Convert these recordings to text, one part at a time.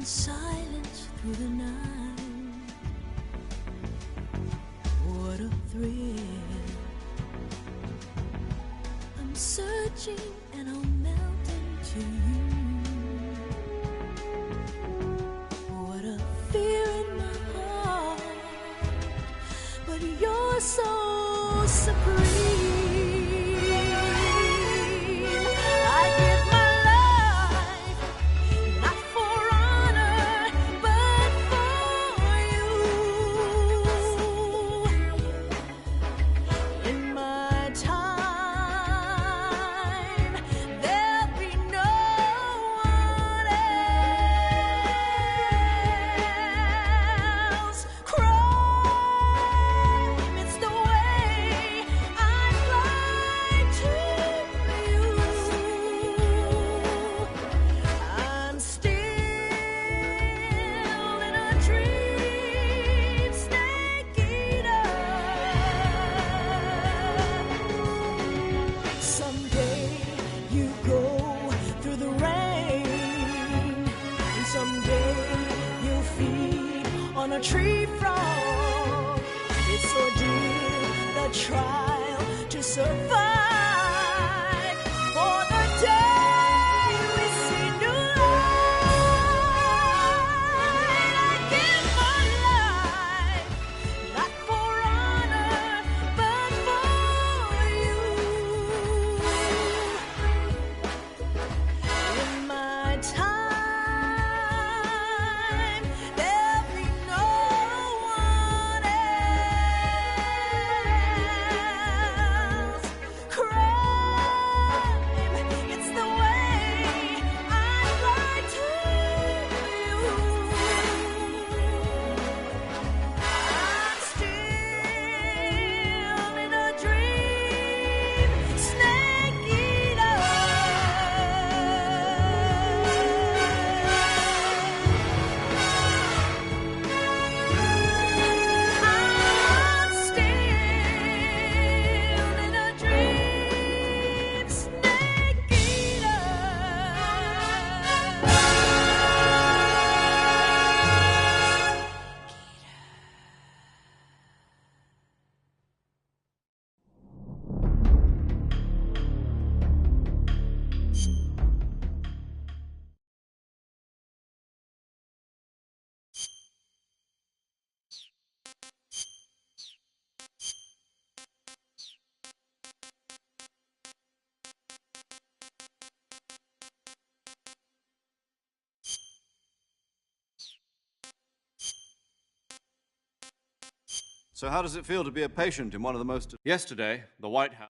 silence through the night. What a thrill. I'm searching and I'll melt into you. What a fear in my heart, but you're so supreme. A tree frog, it's ordeal, the trial to survive. For the day we see new light, I give my life, not for honor, but for you. In my time, So how does it feel to be a patient in one of the most... Yesterday, the White House...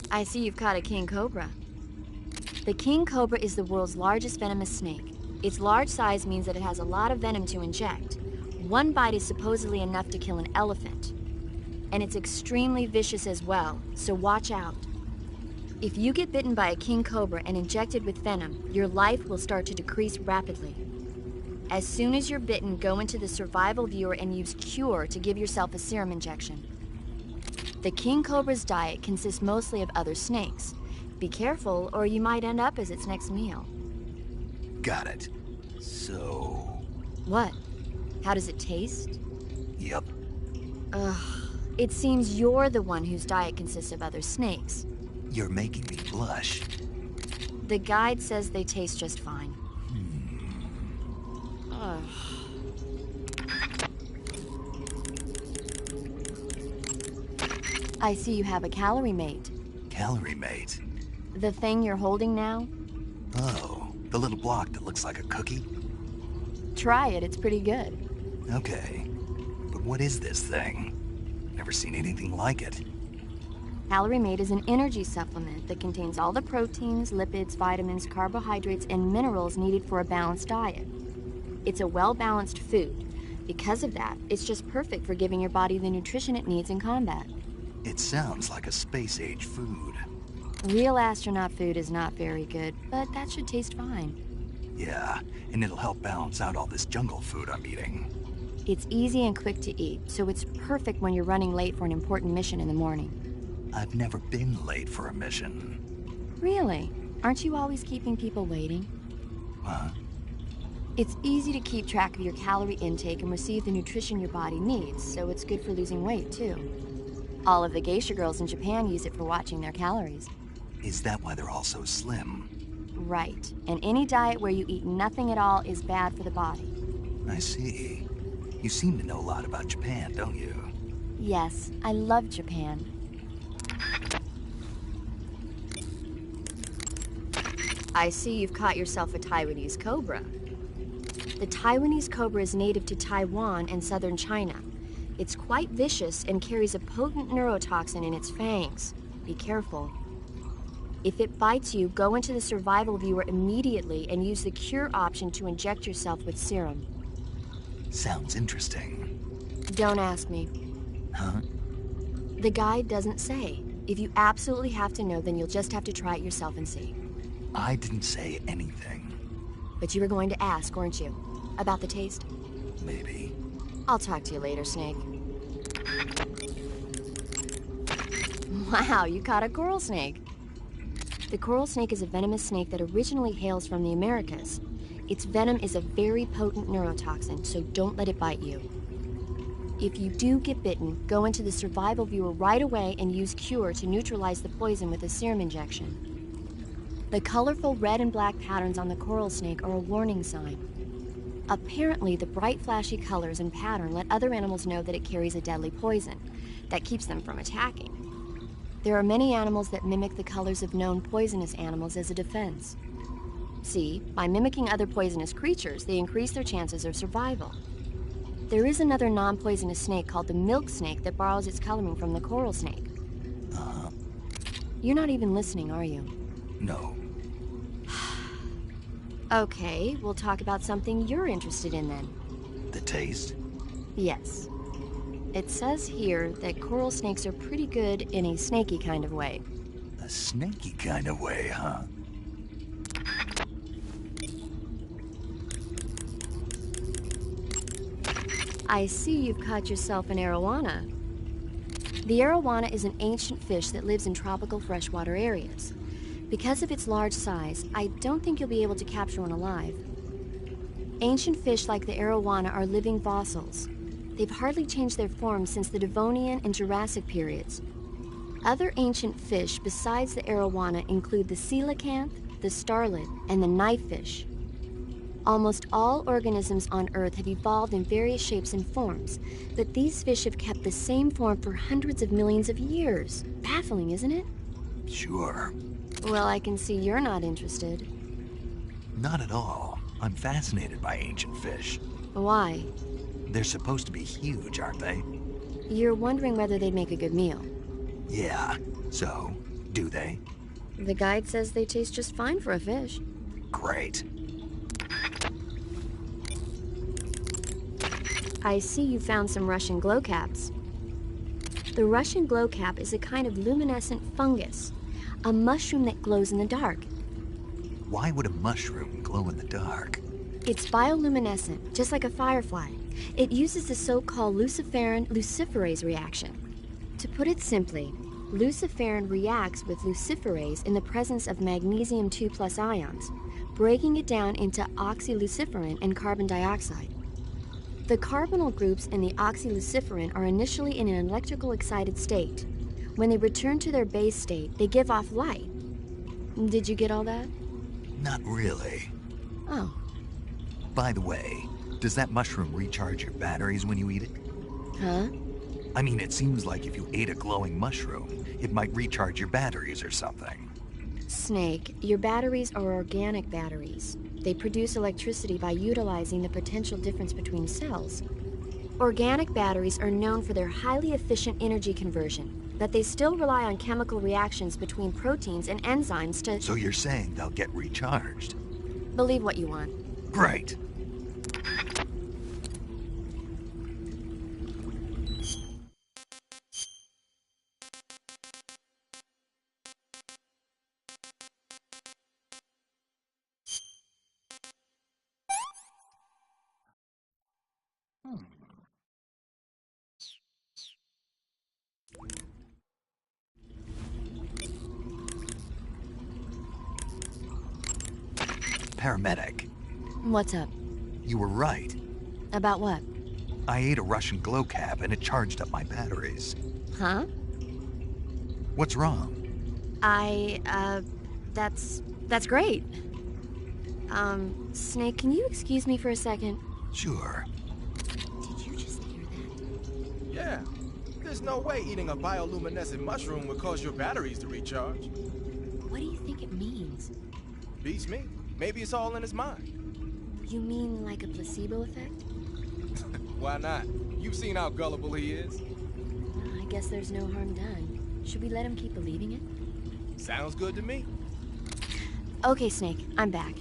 I see you've caught a king cobra. The king cobra is the world's largest venomous snake. Its large size means that it has a lot of venom to inject. One bite is supposedly enough to kill an elephant. And it's extremely vicious as well, so watch out. If you get bitten by a king cobra and injected with venom, your life will start to decrease rapidly. As soon as you're bitten, go into the survival viewer and use Cure to give yourself a serum injection. The king cobra's diet consists mostly of other snakes. Be careful, or you might end up as its next meal. Got it. So, What? How does it taste? Yep. Ugh. It seems you're the one whose diet consists of other snakes. You're making me blush. The guide says they taste just fine. Ugh. I see you have a calorie mate. Calorie mate? The thing you're holding now? Oh, the little block that looks like a cookie? Try it, it's pretty good. Okay. But what is this thing? Never seen anything like it. Calorie Mate is an energy supplement that contains all the proteins, lipids, vitamins, carbohydrates, and minerals needed for a balanced diet. It's a well-balanced food. Because of that, it's just perfect for giving your body the nutrition it needs in combat. It sounds like a space-age food. Real astronaut food is not very good, but that should taste fine. Yeah, and it'll help balance out all this jungle food I'm eating. It's easy and quick to eat, so it's perfect when you're running late for an important mission in the morning. I've never been late for a mission. Really? Aren't you always keeping people waiting? Huh? It's easy to keep track of your calorie intake and receive the nutrition your body needs, so it's good for losing weight, too. All of the geisha girls in Japan use it for watching their calories. Is that why they're all so slim? Right. And any diet where you eat nothing at all is bad for the body. I see. You seem to know a lot about Japan, don't you? Yes, I love Japan. I see you've caught yourself a Taiwanese cobra. The Taiwanese cobra is native to Taiwan and southern China. It's quite vicious and carries a potent neurotoxin in its fangs. Be careful. If it bites you, go into the survival viewer immediately and use the cure option to inject yourself with serum. Sounds interesting. Don't ask me. Huh? The guide doesn't say. If you absolutely have to know, then you'll just have to try it yourself and see. I didn't say anything. But you were going to ask, weren't you? About the taste? Maybe. I'll talk to you later, Snake. Wow, you caught a coral snake. The coral snake is a venomous snake that originally hails from the Americas. Its venom is a very potent neurotoxin, so don't let it bite you. If you do get bitten, go into the survival viewer right away and use Cure to neutralize the poison with a serum injection. The colorful red and black patterns on the coral snake are a warning sign. Apparently, the bright flashy colors and pattern let other animals know that it carries a deadly poison that keeps them from attacking. There are many animals that mimic the colors of known poisonous animals as a defense. See, by mimicking other poisonous creatures, they increase their chances of survival. There is another non-poisonous snake called the milk snake that borrows its coloring from the coral snake. You're not even listening, are you? No. Okay, we'll talk about something you're interested in then. The taste? Yes. It says here that coral snakes are pretty good in a snaky kind of way. A snaky kind of way, huh? I see you've caught yourself an arowana. The arowana is an ancient fish that lives in tropical freshwater areas. Because of its large size, I don't think you'll be able to capture one alive. Ancient fish like the arowana are living fossils. They've hardly changed their form since the Devonian and Jurassic periods. Other ancient fish besides the arowana include the coelacanth, the starlet, and the knifefish. Almost all organisms on Earth have evolved in various shapes and forms, but these fish have kept the same form for hundreds of millions of years. Baffling, isn't it? Sure. Well, I can see you're not interested. Not at all. I'm fascinated by ancient fish. Why? They're supposed to be huge, aren't they? You're wondering whether they'd make a good meal. Yeah. So, do they? The guide says they taste just fine for a fish. Great. I see you found some Russian glowcaps. The Russian glowcap is a kind of luminescent fungus, a mushroom that glows in the dark. Why would a mushroom glow in the dark? It's bioluminescent, just like a firefly. It uses the so-called luciferin luciferase reaction. To put it simply, luciferin reacts with luciferase in the presence of magnesium 2+ ions, breaking it down into oxyluciferin and carbon dioxide. The carbonyl groups in the oxyluciferin are initially in an electrical excited state. When they return to their base state, they give off light. Did you get all that? Not really. Oh. By the way, does that mushroom recharge your batteries when you eat it? Huh? I mean, it seems like if you ate a glowing mushroom, it might recharge your batteries or something. Snake, your batteries are organic batteries. They produce electricity by utilizing the potential difference between cells. Organic batteries are known for their highly efficient energy conversion, but they still rely on chemical reactions between proteins and enzymes to... So you're saying they'll get recharged? Believe what you want. Great. Paramedic, What's up? you were right. About what? I ate a Russian glow cap and it charged up my batteries. Huh? What's wrong? That's great. Snake, can you excuse me for a second? Sure. Did you just hear that? Yeah. There's no way eating a bioluminescent mushroom would cause your batteries to recharge. What do you think it means? Beats me. Maybe it's all in his mind. You mean like a placebo effect? Why not? You've seen how gullible he is. I guess there's no harm done. Should we let him keep believing it? Sounds good to me. Okay, Snake, I'm back.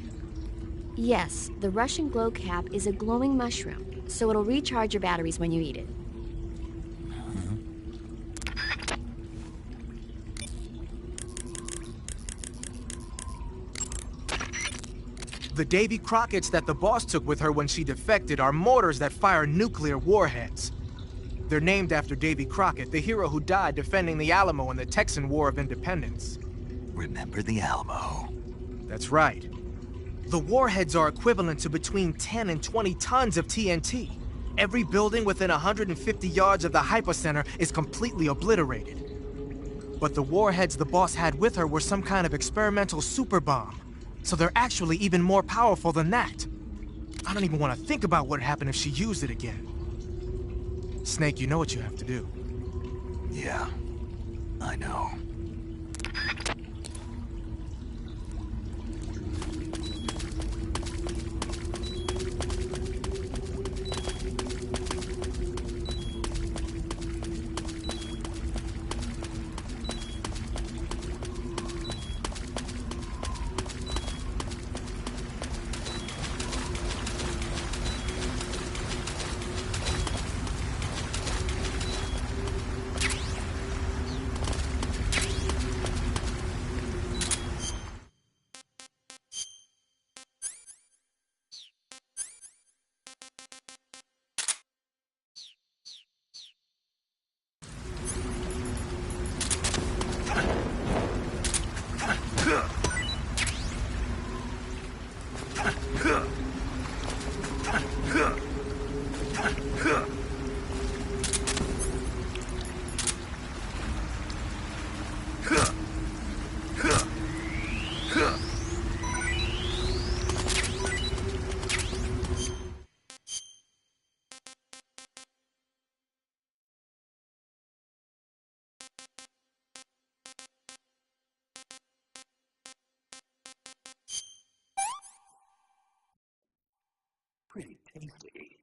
Yes, the Russian glow cap is a glowing mushroom, so it'll recharge your batteries when you eat it. The Davy Crockett's that the boss took with her when she defected are mortars that fire nuclear warheads. They're named after Davy Crockett, the hero who died defending the Alamo in the Texan War of Independence. Remember the Alamo. That's right. The warheads are equivalent to between 10 and 20 tons of TNT. Every building within 150 yards of the hypocenter is completely obliterated. But the warheads the boss had with her were some kind of experimental super bomb. So they're actually even more powerful than that. I don't even want to think about what would happen if she used it again. Snake, you know what you have to do. Yeah, I know. Pretty tasty.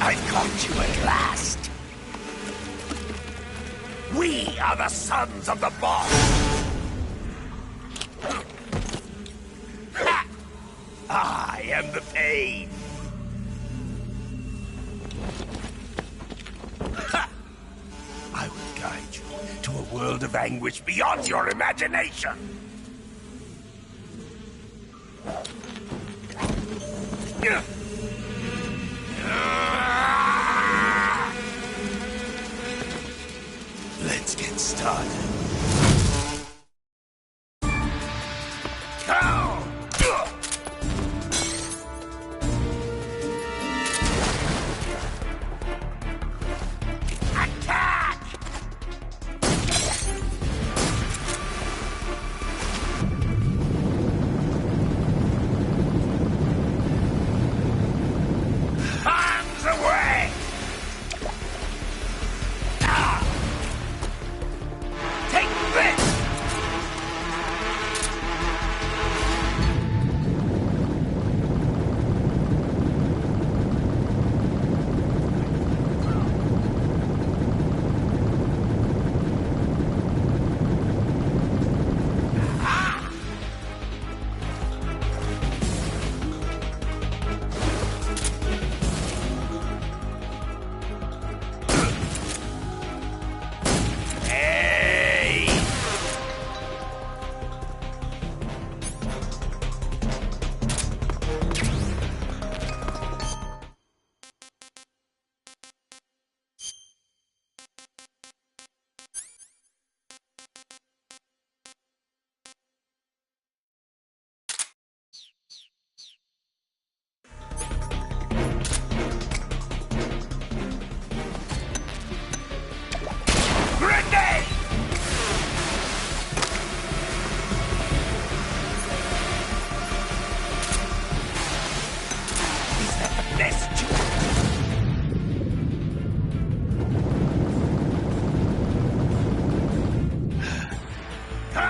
I caught you at last. We are the sons of the boss. Ha! I am the pain. Ha! I will guide you to a world of anguish beyond your imagination. Let's get started. Go! Attack! Arms away! Ah! Take this! Hey! Grenade! Is that the best you... Go!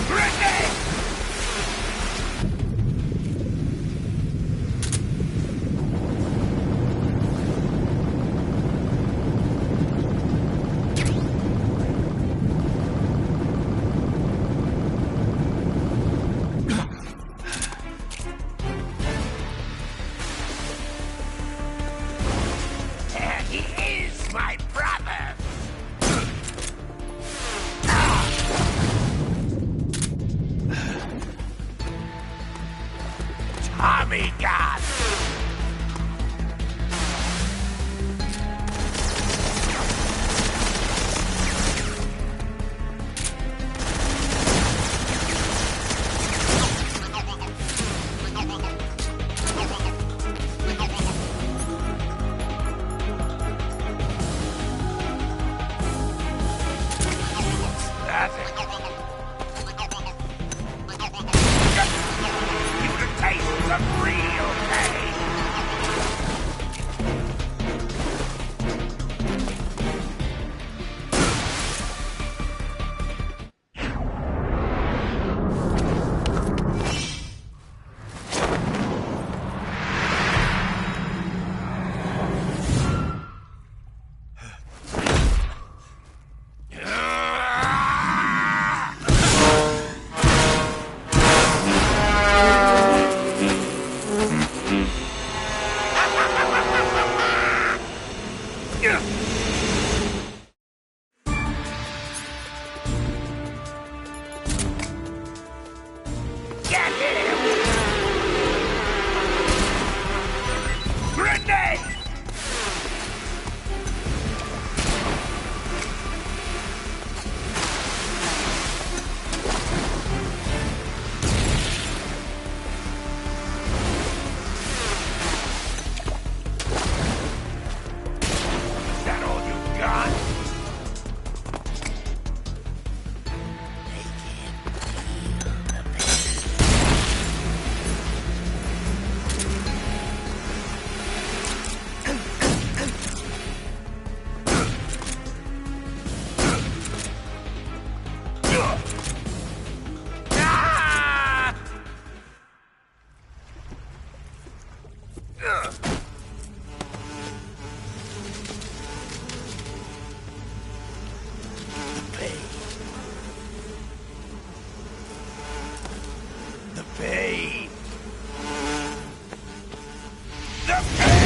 Grenade! There he is, my brother! Tommy God! That's it. You to taste some real pain. Get him! Grenade! Is that all you got? They can't feel the pain. The pain. The pain. The pain.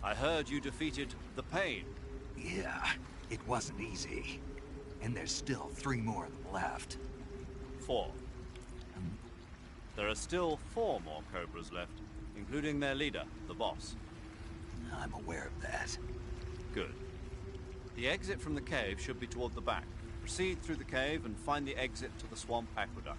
I heard you defeated the Pain. Yeah, it wasn't easy. And there's still 3 more of them left. 4. There are still 4 more Cobras left, including their leader, the boss. I'm aware of that. Good. The exit from the cave should be toward the back. Proceed through the cave and find the exit to the swamp aqueduct.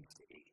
see.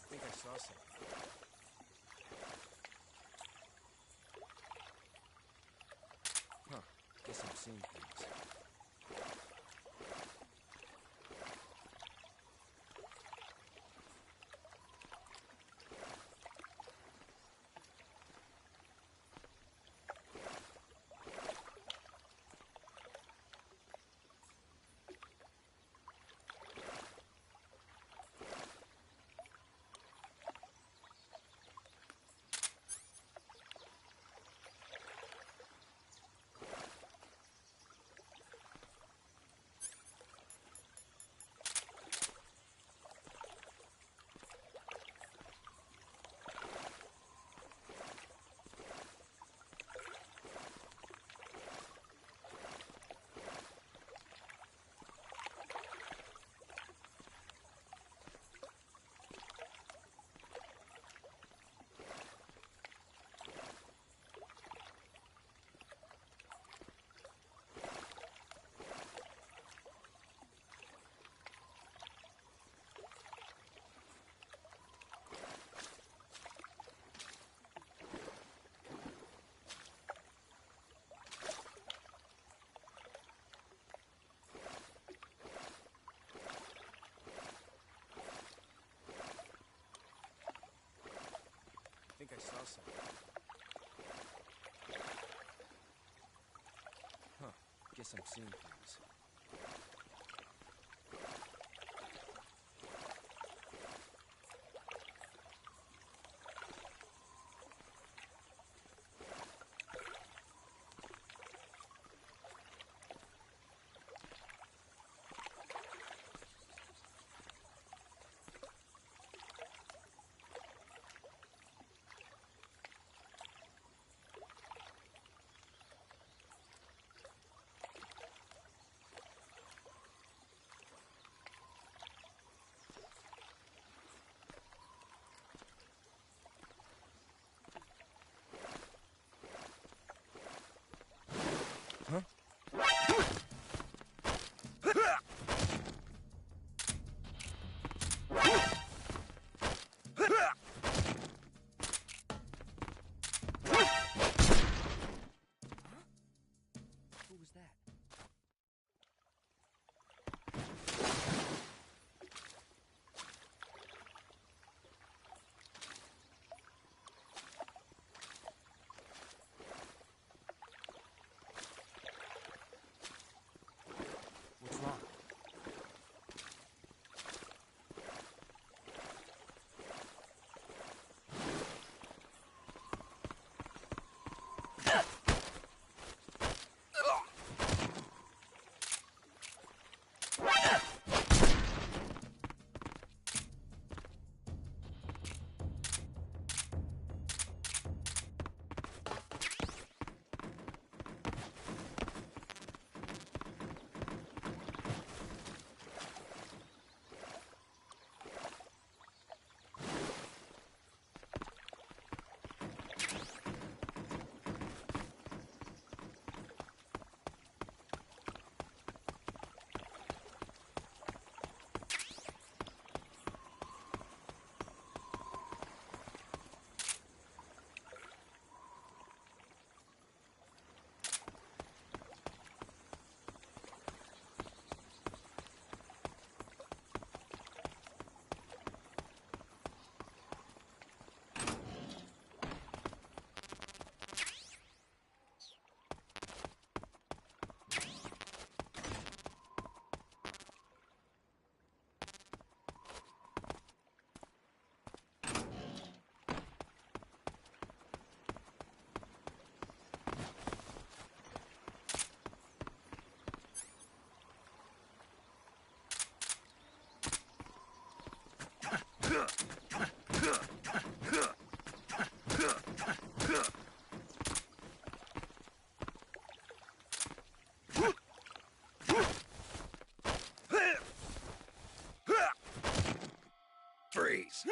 I think I saw something. Huh. Guess I'm seeing things. I think I saw something. Huh. Guess I'm seeing things. Freeze!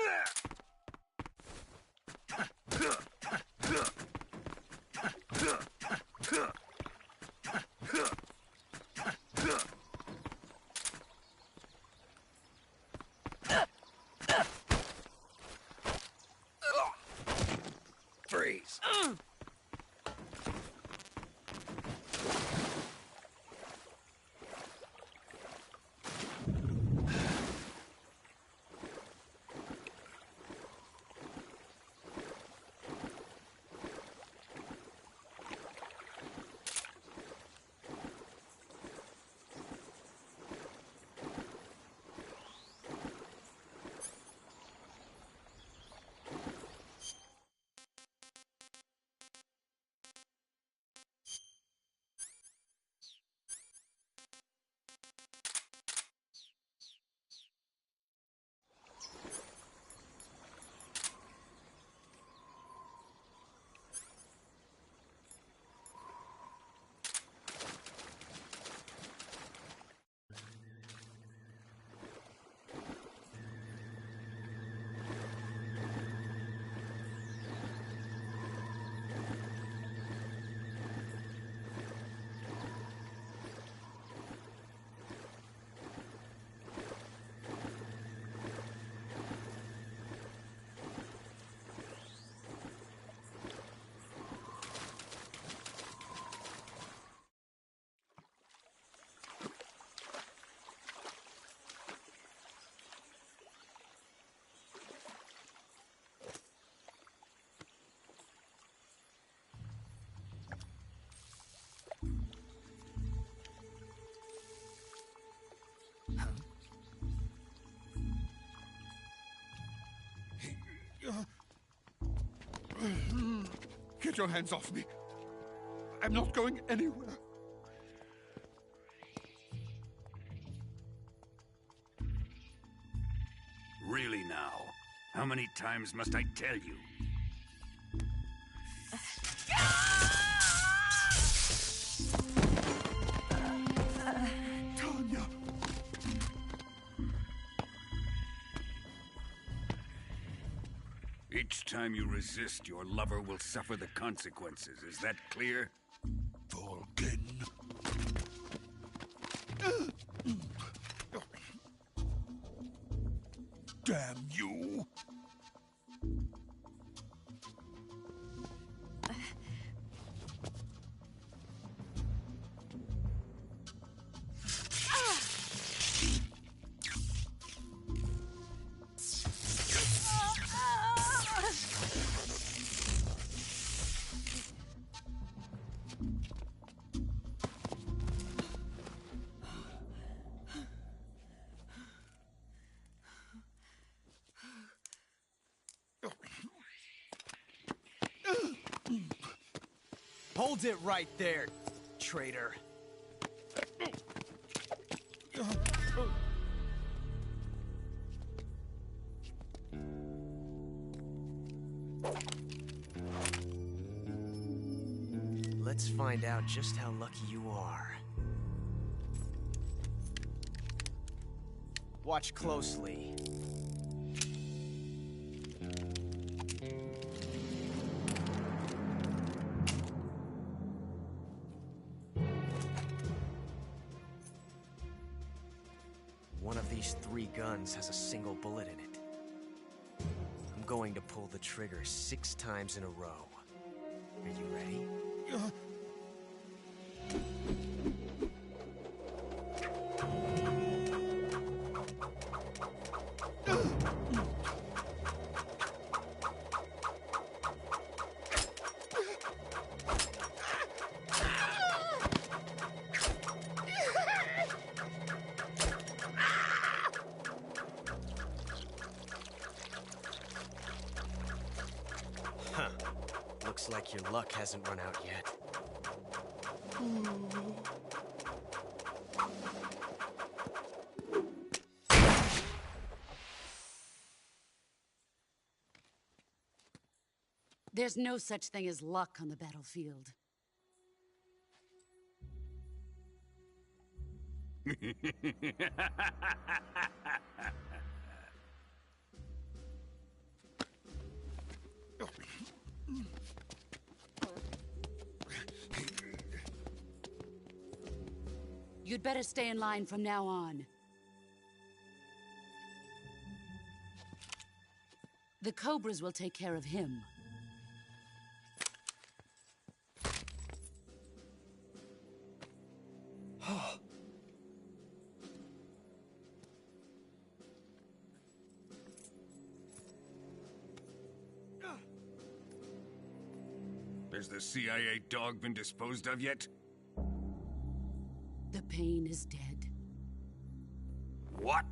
Freeze! Get your hands off me. I'm not going anywhere. Really now? How many times must I tell you? Tanya! Each time you resist, your lover will suffer the consequences. Is that clear? Vulcan. Damn you! Hold it right there, traitor. Let's find out just how lucky you are. Watch closely. One of these 3 guns has a single bullet in it. I'm going to pull the trigger 6 times in a row. Are you ready? Huh. Looks like your luck hasn't run out yet. There's no such thing as luck on the battlefield. You'd better stay in line from now on. The Cobras will take care of him. Has the CIA dog been disposed of yet? The pain is dead. What?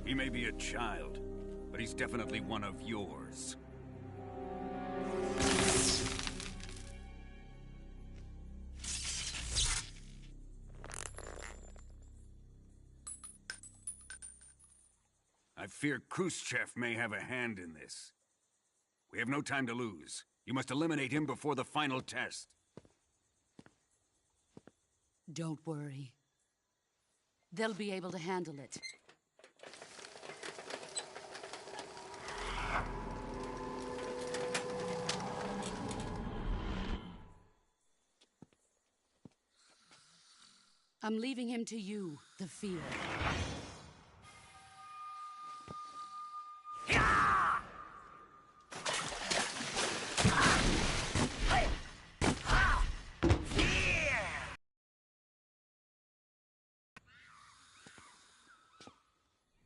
He may be a child, but he's definitely one of yours. I fear Khrushchev may have a hand in this. We have no time to lose. You must eliminate him before the final test. Don't worry. They'll be able to handle it. I'm leaving him to you, the field.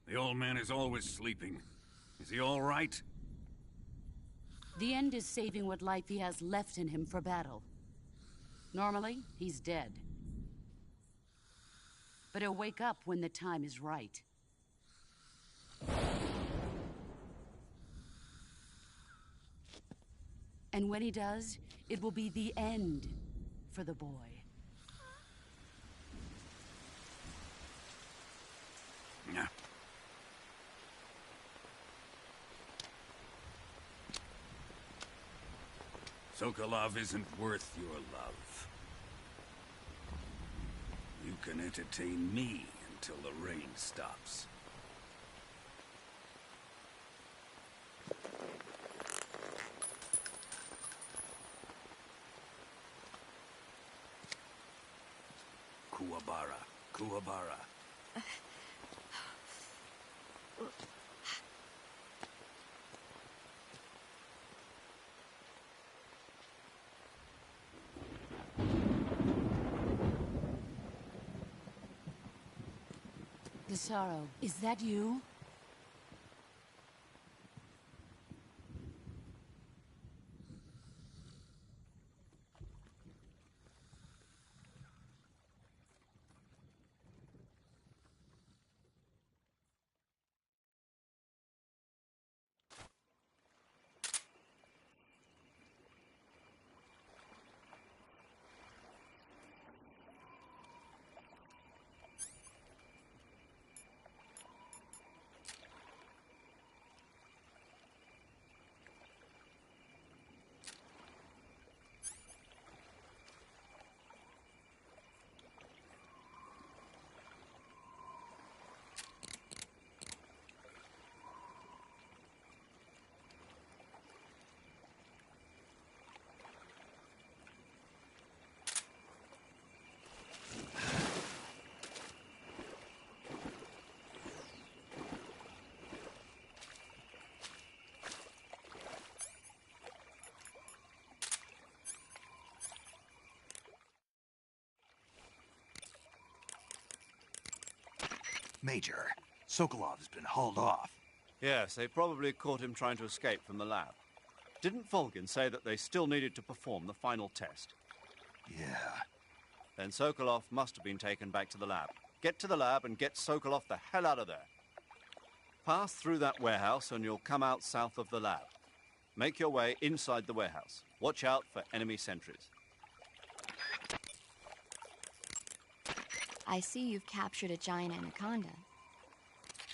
The old man is always sleeping. Is he all right? The end is saving what life he has left in him for battle. Normally, he's dead. But he'll wake up when the time is right. And when he does, it will be the end for the boy. Yeah. Sokolov isn't worth your love. You can entertain me until the rain stops. Kuwabara, Kuwabara. The sorrow, is that you? Major, Sokolov's been hauled off. Yes, they probably caught him trying to escape from the lab. Didn't Volgin say that they still needed to perform the final test? Yeah. Then Sokolov must have been taken back to the lab. Get to the lab and get Sokolov the hell out of there. Pass through that warehouse and you'll come out south of the lab. Make your way inside the warehouse. Watch out for enemy sentries. I see you've captured a giant anaconda.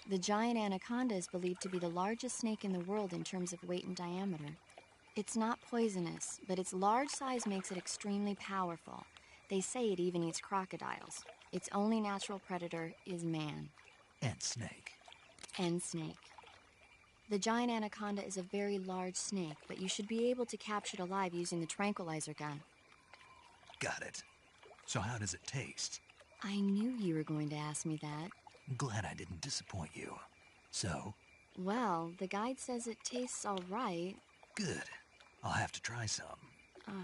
The giant anaconda is believed to be the largest snake in the world in terms of weight and diameter. It's not poisonous, but its large size makes it extremely powerful. They say it even eats crocodiles. Its only natural predator is man. And snake. And snake. The giant anaconda is a very large snake, but you should be able to capture it alive using the tranquilizer gun. Got it. So how does it taste? I knew you were going to ask me that. Glad I didn't disappoint you. So? Well, the guide says it tastes all right. Good. I'll have to try some. Ugh.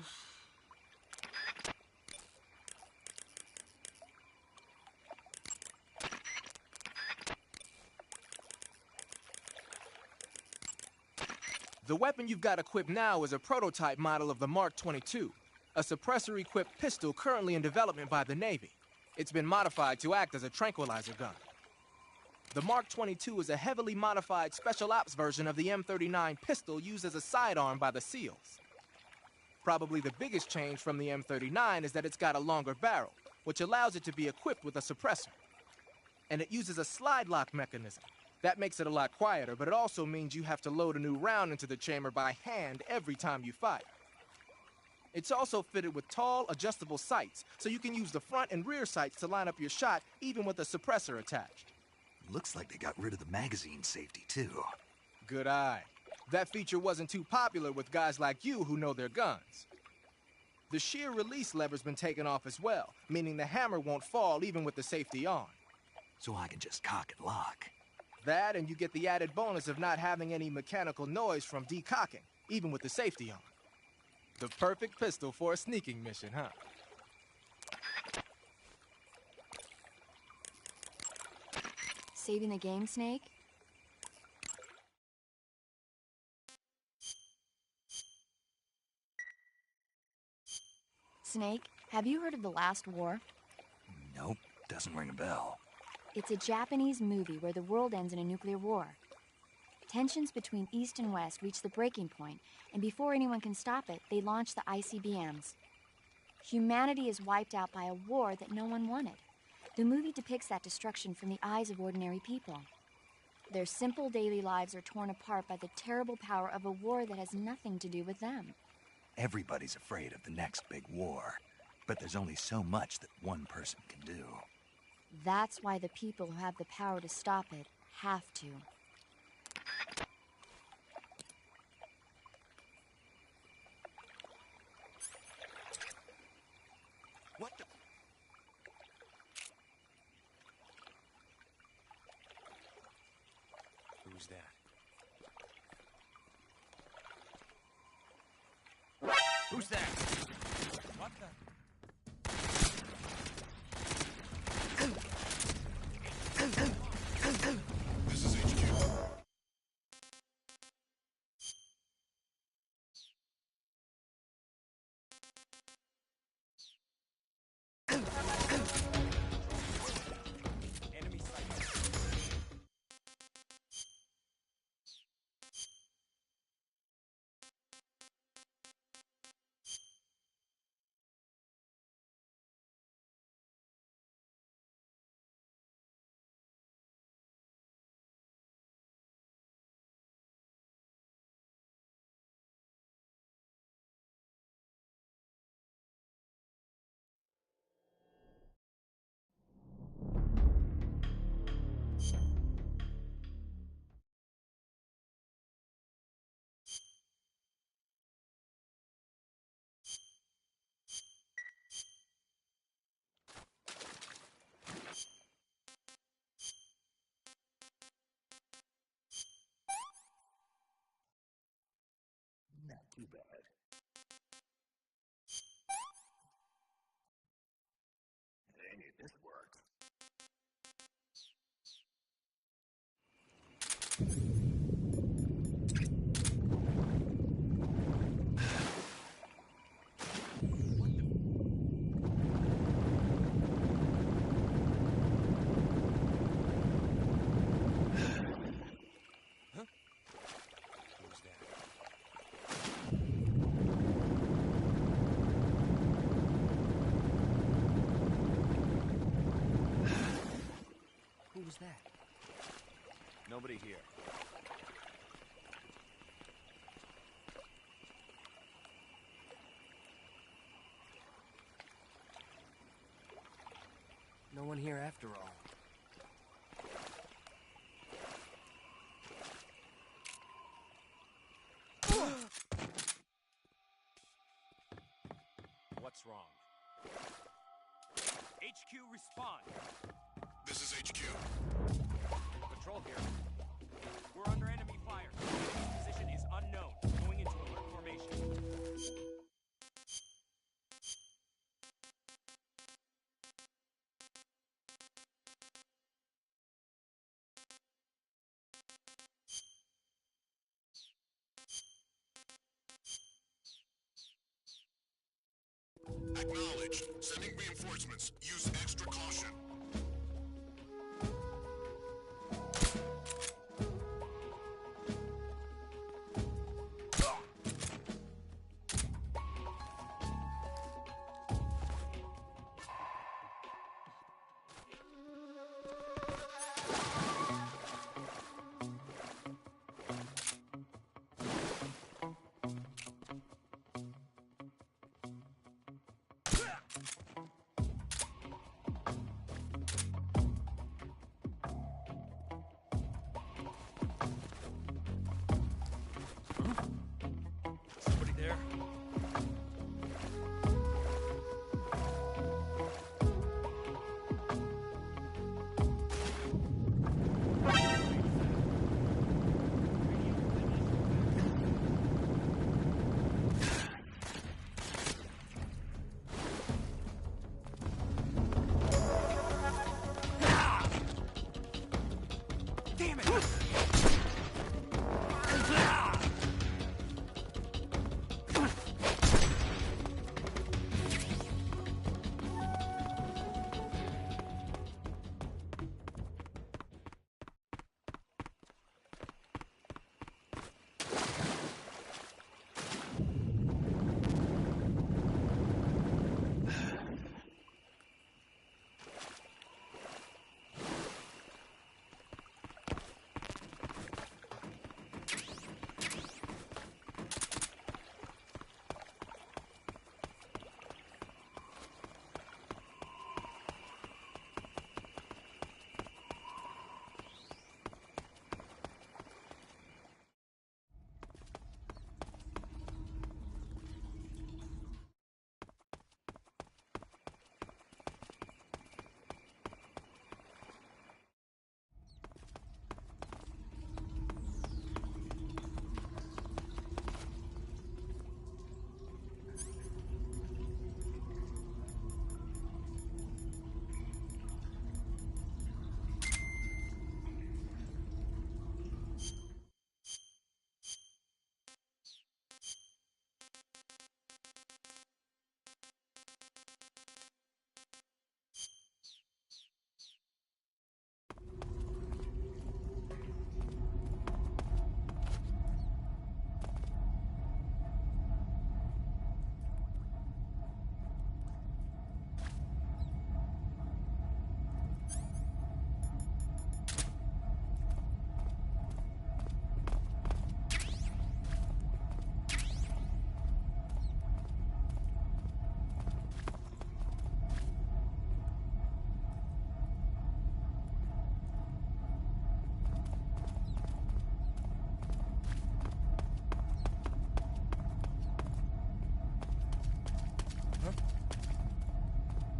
The weapon you've got equipped now is a prototype model of the Mark 22, a suppressor-equipped pistol currently in development by the Navy. It's been modified to act as a tranquilizer gun. The Mark 22 is a heavily modified special ops version of the M39 pistol used as a sidearm by the SEALs. Probably the biggest change from the M39 is that it's got a longer barrel, which allows it to be equipped with a suppressor. And it uses a slide lock mechanism. That makes it a lot quieter, but it also means you have to load a new round into the chamber by hand every time you fire. It's also fitted with tall, adjustable sights, so you can use the front and rear sights to line up your shot, even with a suppressor attached. Looks like they got rid of the magazine safety, too. Good eye. That feature wasn't too popular with guys like you who know their guns. The shear release lever's been taken off as well, meaning the hammer won't fall even with the safety on. So I can just cock and lock. That, and you get the added bonus of not having any mechanical noise from decocking, even with the safety on. The perfect pistol for a sneaking mission, huh? Saving the game, Snake? Snake, have you heard of The Last War? Nope, doesn't ring a bell. It's a Japanese movie where the world ends in a nuclear war. Tensions between East and West reach the breaking point, and before anyone can stop it, they launch the ICBMs. Humanity is wiped out by a war that no one wanted. The movie depicts that destruction from the eyes of ordinary people. Their simple daily lives are torn apart by the terrible power of a war that has nothing to do with them. Everybody's afraid of the next big war, but there's only so much that one person can do. That's why the people who have the power to stop it have to. What the... Who's that? Who's that? What the... This is HQ. Enemy sighted. Not too bad. Hey, this worked. Who's that? Nobody here. No one here after all. What's wrong? HQ, respond. This is HQ. Patrol here. We're under enemy fire. Enemy's position is unknown. Going into alert formation. Acknowledged. Sending reinforcements. Use extra caution. Somebody there? Damn it!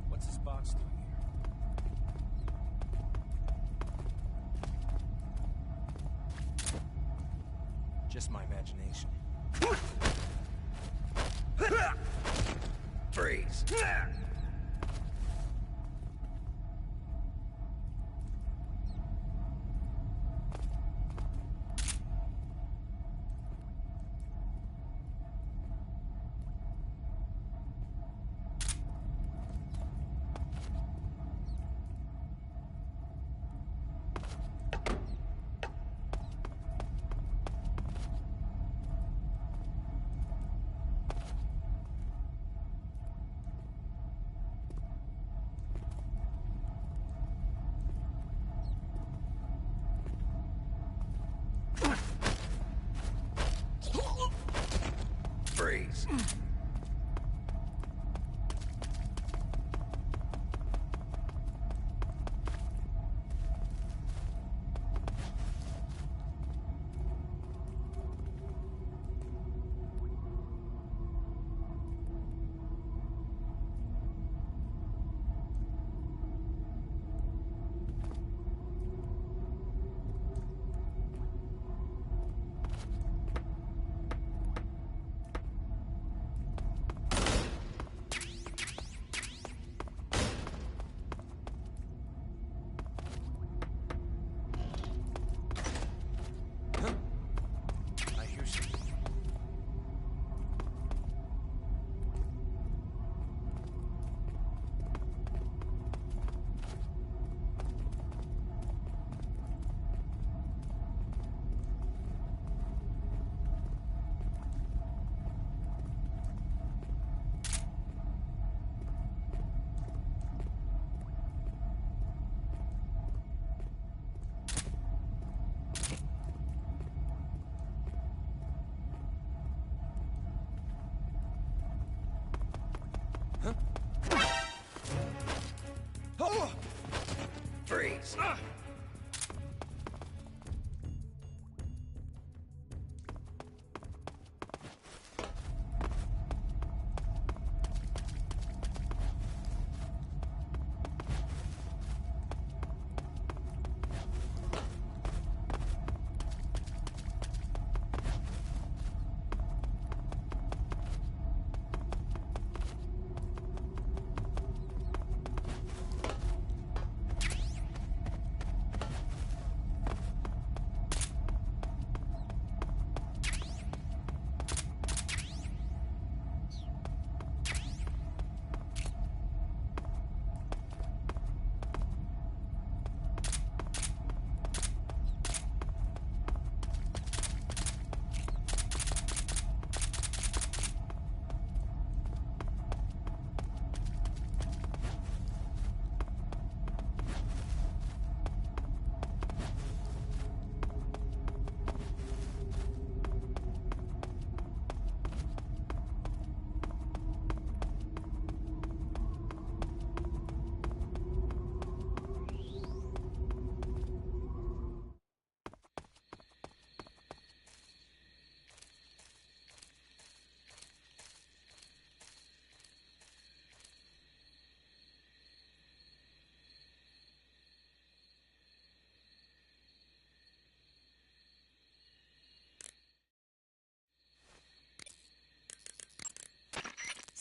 What's this box doing here? Just my imagination. Freeze!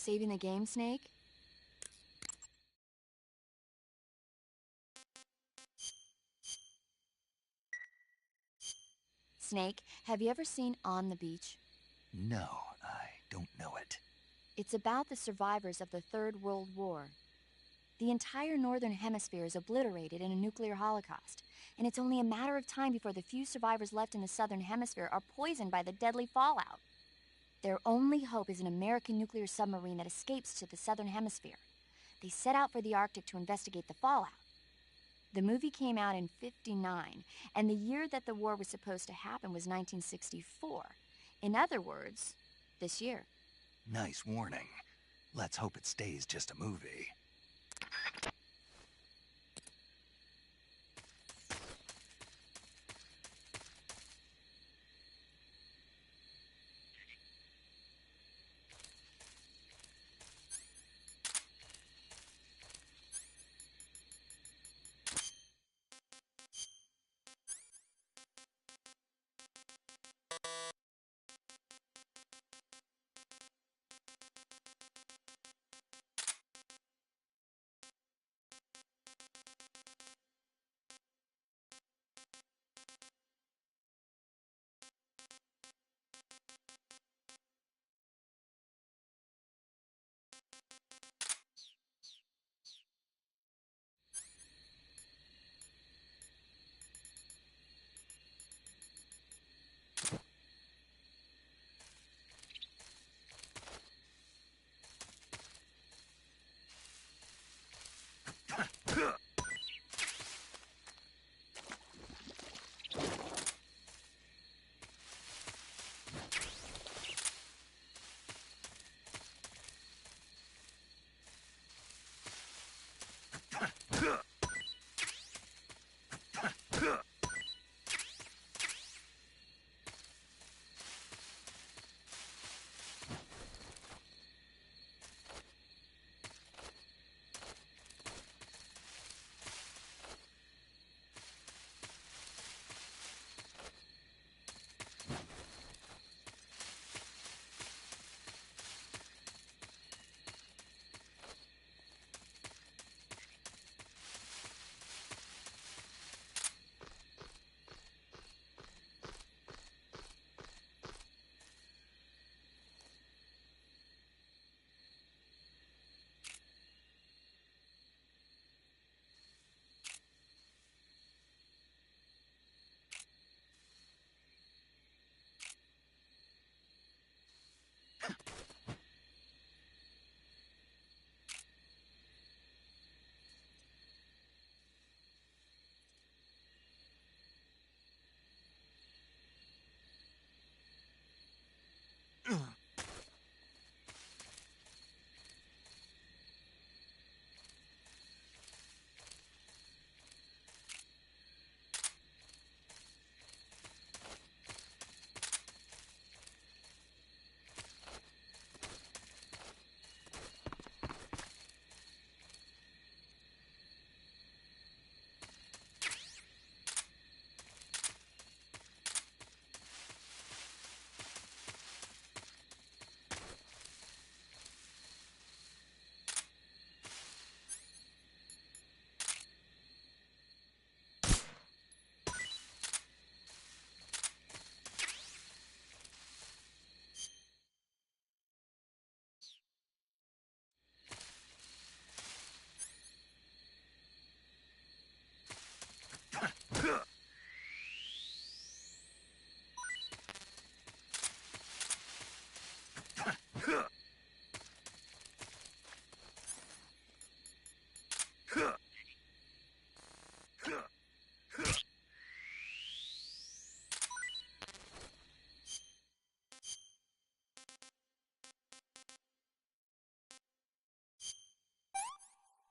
saving the game, Snake? Snake, have you ever seen On the Beach? No, I don't know it. It's about the survivors of the Third World War. The entire northern hemisphere is obliterated in a nuclear holocaust, and it's only a matter of time before the few survivors left in the southern hemisphere are poisoned by the deadly fallout. Their only hope is an American nuclear submarine that escapes to the southern hemisphere. They set out for the Arctic to investigate the fallout. The movie came out in '59, and the year that the war was supposed to happen was 1964. In other words, this year. Nice warning. Let's hope it stays just a movie.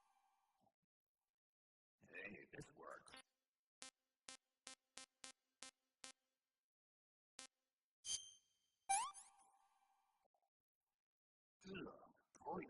Hey, this works. Ugh, poison.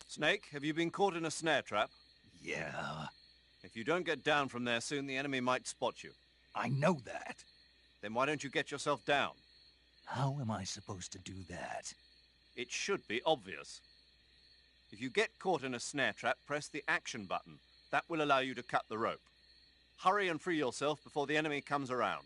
Snake, have you been caught in a snare trap? Yeah, If you don't get down from there soon, the enemy might spot you. I know that. Then why don't you get yourself down? How am I supposed to do that? It should be obvious. If you get caught in a snare trap, press the action button. That will allow you to cut the rope. Hurry and free yourself before the enemy comes around.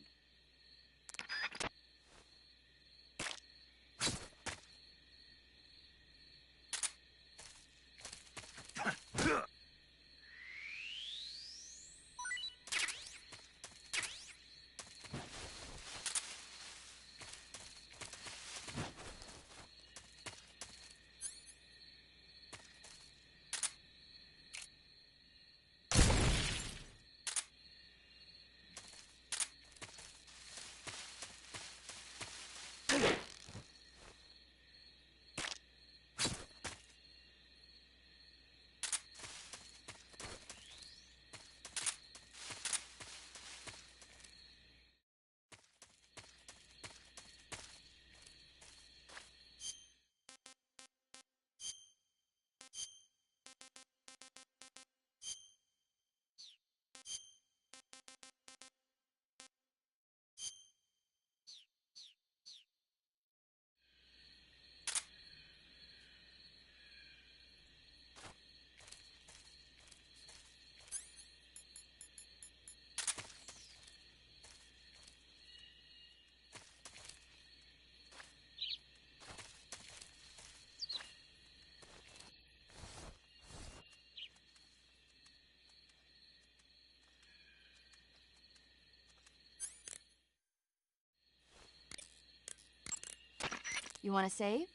You want to save?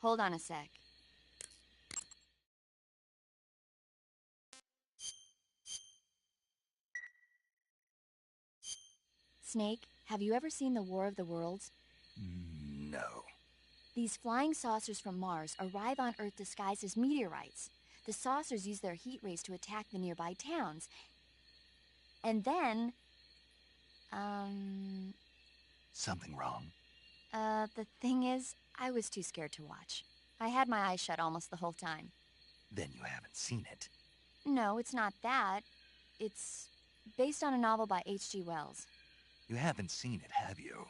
Hold on a sec. Snake, have you ever seen the War of the Worlds? No. These flying saucers from Mars arrive on Earth disguised as meteorites. The saucers use their heat rays to attack the nearby towns. And then... Something wrong? The thing is, I was too scared to watch. I had my eyes shut almost the whole time. Then you haven't seen it. No, it's not that. It's based on a novel by H.G. Wells. You haven't seen it, have you?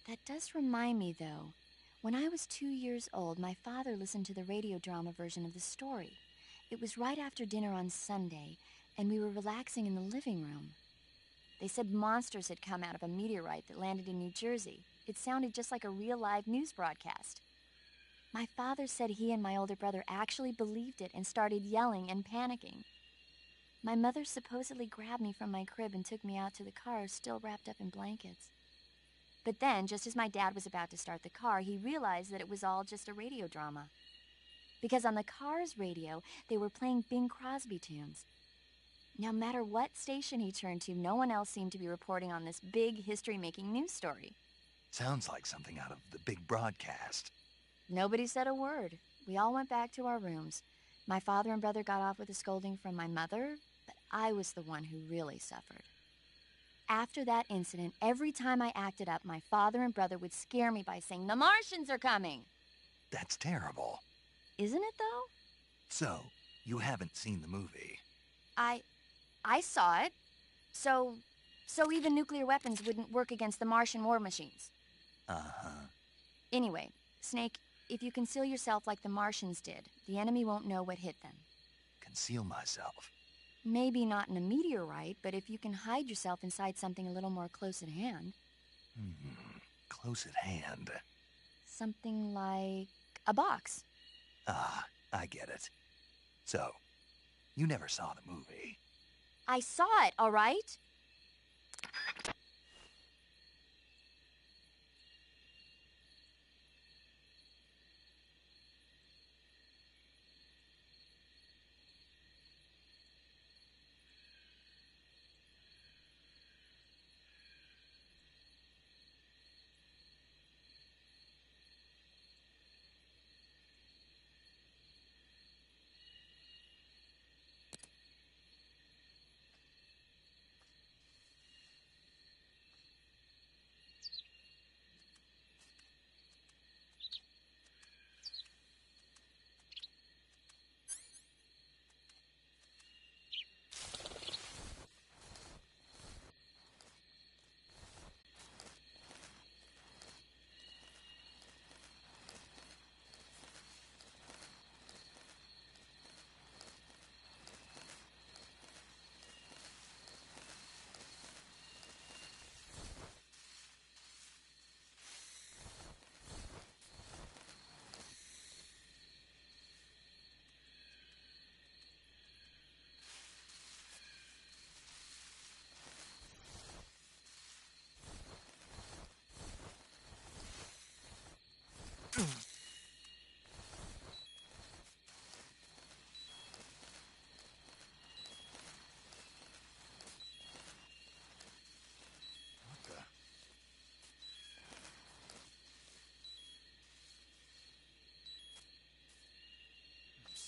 That does remind me, though. When I was 2 years old, my father listened to the radio drama version of the story. It was right after dinner on Sunday, and we were relaxing in the living room. They said monsters had come out of a meteorite that landed in New Jersey. It sounded just like a real live news broadcast. My father said he and my older brother actually believed it and started yelling and panicking. My mother supposedly grabbed me from my crib and took me out to the car, still wrapped up in blankets. But then, just as my dad was about to start the car, he realized that it was all just a radio drama. Because on the car's radio, they were playing Bing Crosby tunes. No matter what station he turned to, no one else seemed to be reporting on this big history-making news story. Sounds like something out of the big broadcast. Nobody said a word. We all went back to our rooms. My father and brother got off with a scolding from my mother, but I was the one who really suffered. After that incident, every time I acted up, my father and brother would scare me by saying, "The Martians are coming!" That's terrible. Isn't it, though? So, you haven't seen the movie? I saw it. So even nuclear weapons wouldn't work against the Martian war machines. Uh-huh. Anyway, Snake, if you conceal yourself like the Martians did, the enemy won't know what hit them. Conceal myself? Maybe not in a meteorite, but if you can hide yourself inside something a little more close at hand. Close at hand. Something like a box. Ah, I get it. So, you never saw the movie? I saw it, all right?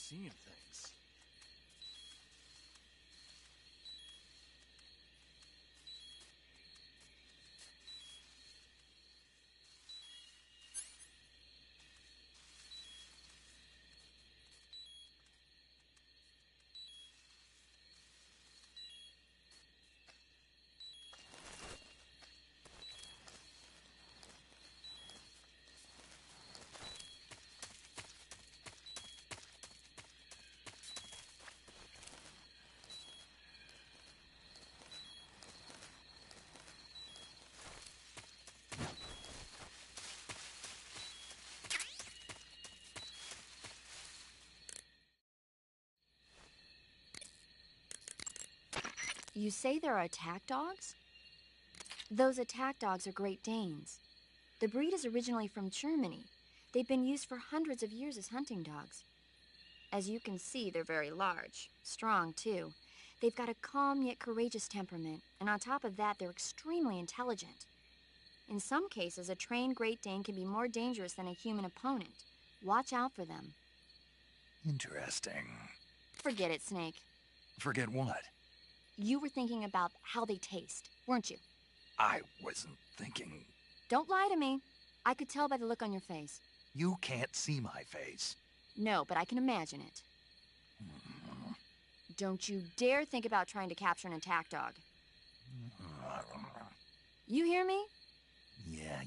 Seeing things. You say there are attack dogs? Those attack dogs are Great Danes. The breed is originally from Germany. They've been used for hundreds of years as hunting dogs. As you can see, they're very large, strong too. They've got a calm yet courageous temperament, and on top of that, they're extremely intelligent. In some cases, a trained Great Dane can be more dangerous than a human opponent. Watch out for them. Interesting. Forget it, Snake. Forget what? You were thinking about how they taste, weren't you? I wasn't thinking... Don't lie to me. I could tell by the look on your face. You can't see my face. No, but I can imagine it. Don't you dare think about trying to capture an attack dog. You hear me? Yeah.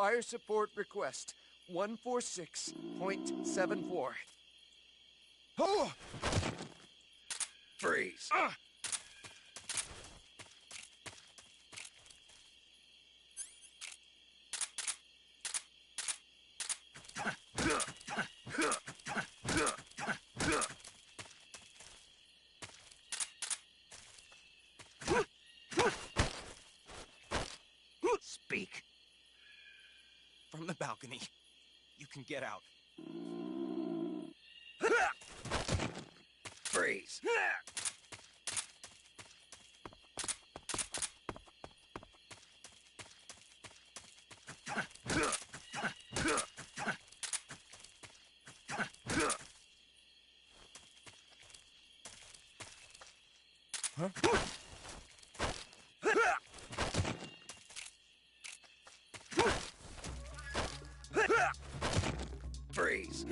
Fire support request 146.74. Oh! Freeze. Speak. From the balcony. You can get out. Freeze. Huh? Freeze.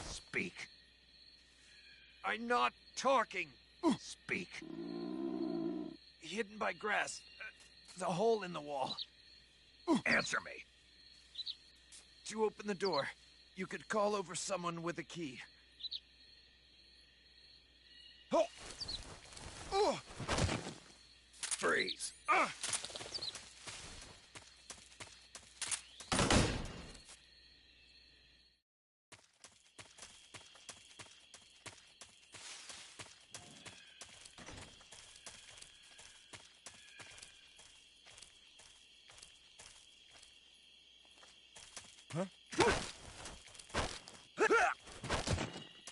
Speak. I'm not talking. Speak. Hidden by grass. The hole in the wall. Answer me. To open the door, you could call over someone with a key. Freeze. Huh?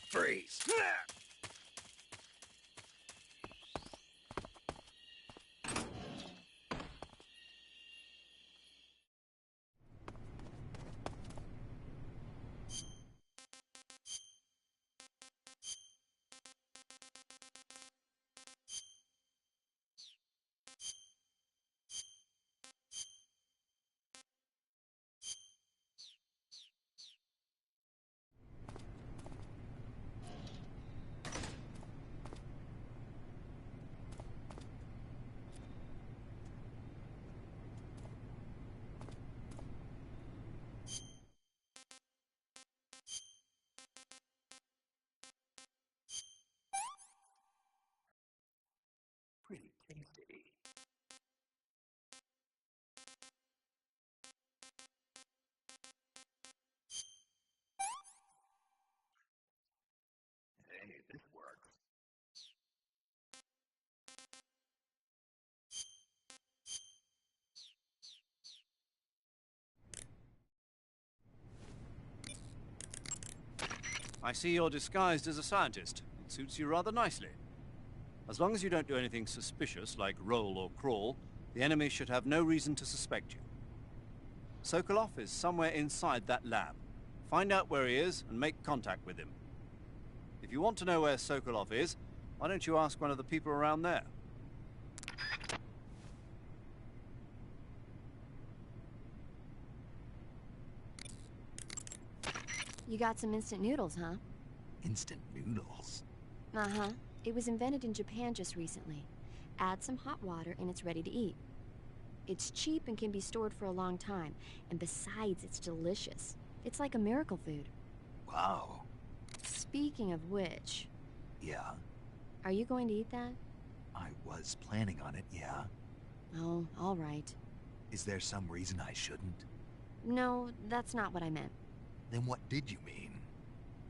Freeze. Pretty tasty. Hey, this works. I see you're disguised as a scientist. It suits you rather nicely. As long as you don't do anything suspicious, like roll or crawl, the enemy should have no reason to suspect you. Sokolov is somewhere inside that lab. Find out where he is and make contact with him. If you want to know where Sokolov is, why don't you ask one of the people around there? You got some instant noodles, huh? Instant noodles? Uh-huh. It was invented in Japan just recently. Add some hot water and it's ready to eat. It's cheap and can be stored for a long time. And besides, it's delicious. It's like a miracle food. Wow. Speaking of which... Yeah? Are you going to eat that? I was planning on it, yeah. Oh, all right. Is there some reason I shouldn't? No, that's not what I meant. Then what did you mean?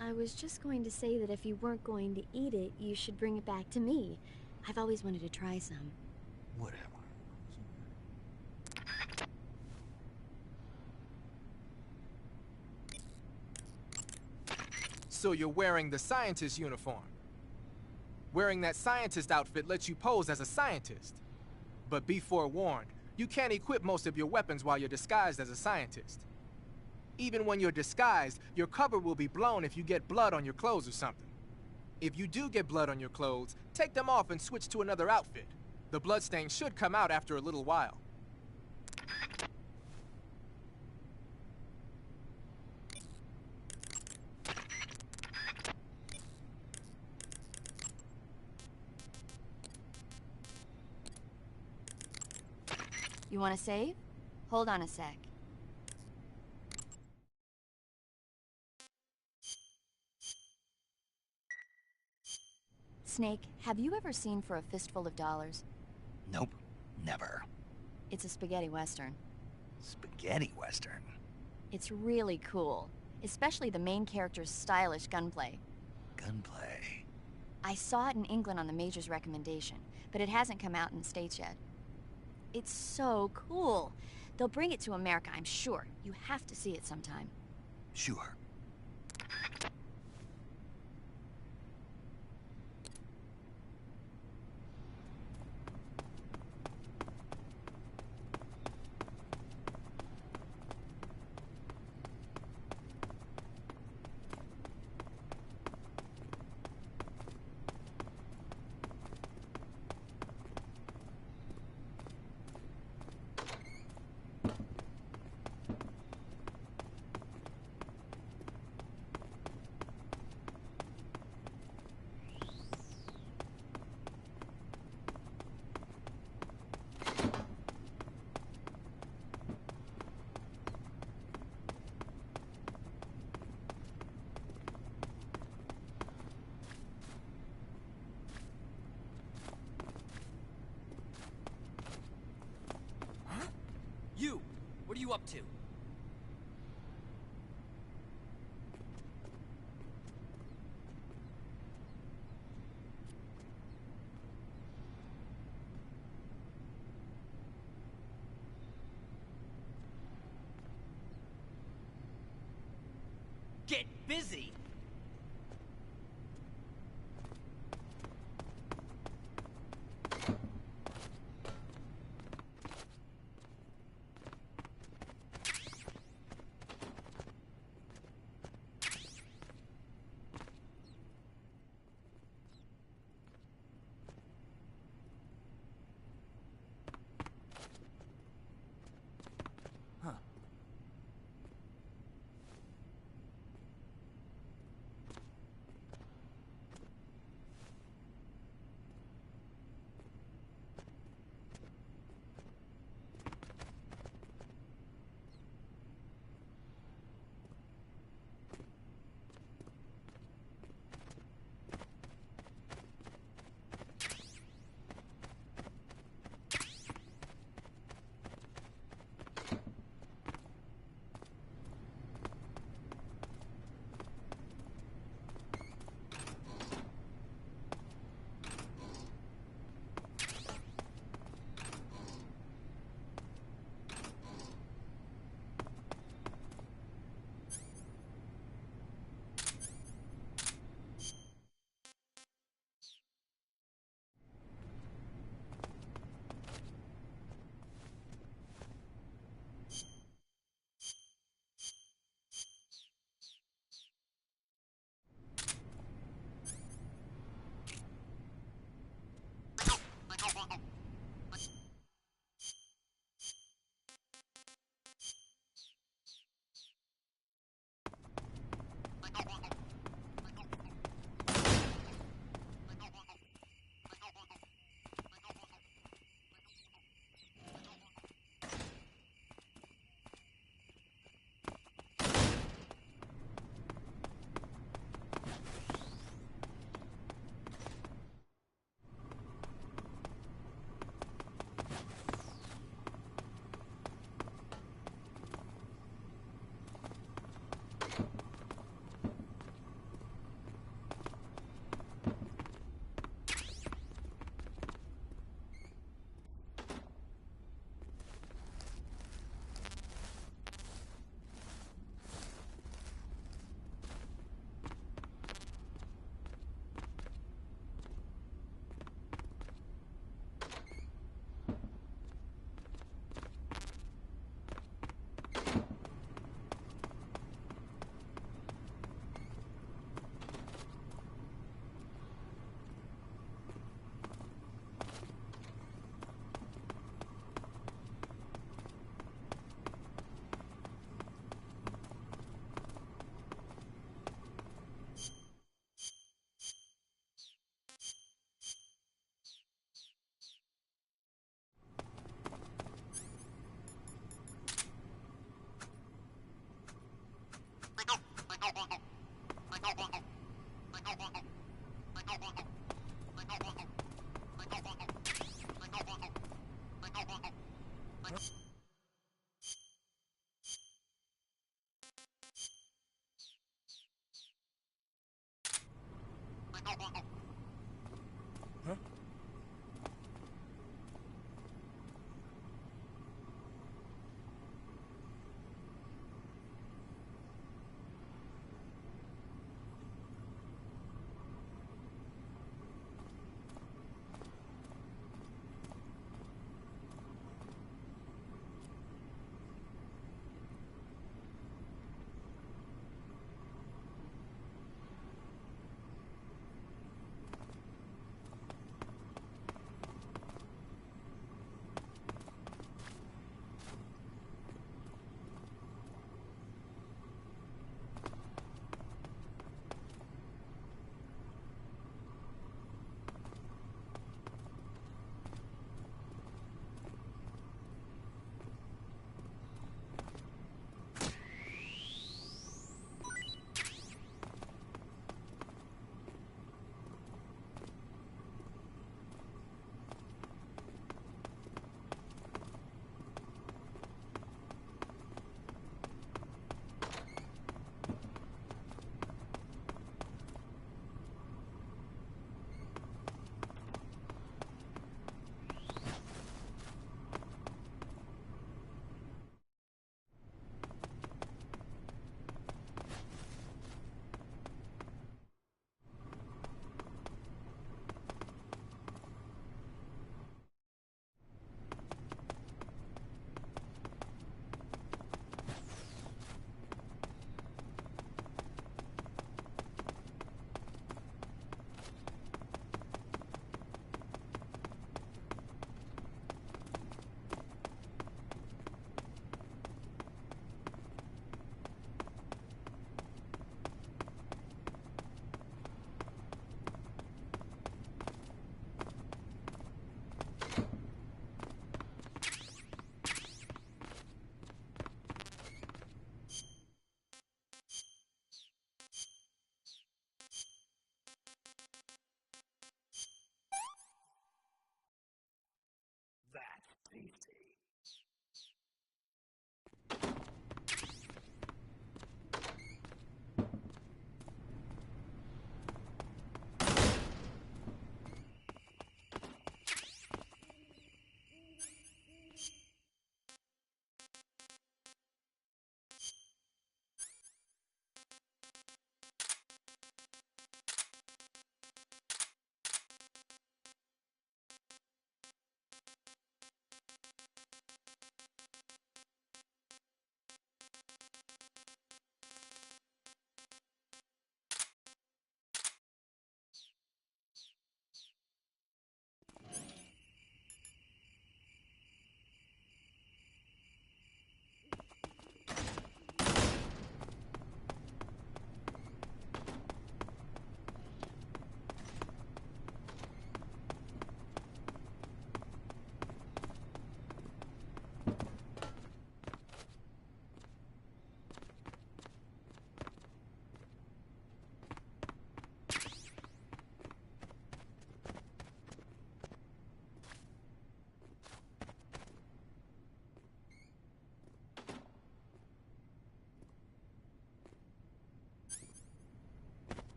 I was just going to say that if you weren't going to eat it, you should bring it back to me. I've always wanted to try some. Whatever. So you're wearing the scientist uniform? Wearing that scientist outfit lets you pose as a scientist. But be forewarned, you can't equip most of your weapons while you're disguised as a scientist. Even when you're disguised, your cover will be blown if you get blood on your clothes or something. If you do get blood on your clothes, take them off and switch to another outfit. The bloodstain should come out after a little while. You want to save? Hold on a sec. Snake, have you ever seen For a Fistful of Dollars? Nope, never. It's a spaghetti western. Spaghetti western? It's really cool, especially the main character's stylish gunplay. Gunplay? I saw it in England on the Major's recommendation, but it hasn't come out in the States yet. It's so cool. They'll bring it to America, I'm sure. You have to see it sometime. Sure. You! What are you up to? Get busy!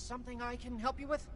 something I can help you with?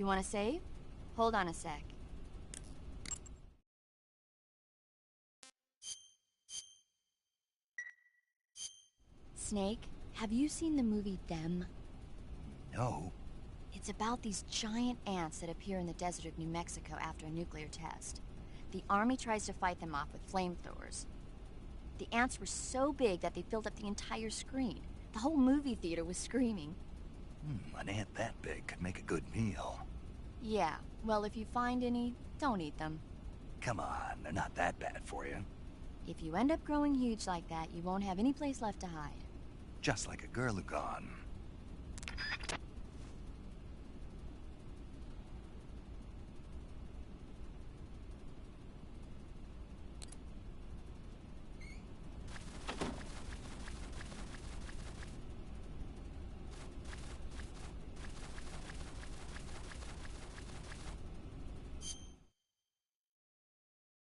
You want to save? Hold on a sec. Snake, have you seen the movie Them? No. It's about these giant ants that appear in the desert of New Mexico after a nuclear test. The army tries to fight them off with flamethrowers. The ants were so big that they filled up the entire screen. The whole movie theater was screaming. An ant that big could make a good meal. Yeah, well, if you find any, don't eat them. Come on, they're not that bad for you. If you end up growing huge like that, you won't have any place left to hide. Just like a girl gone.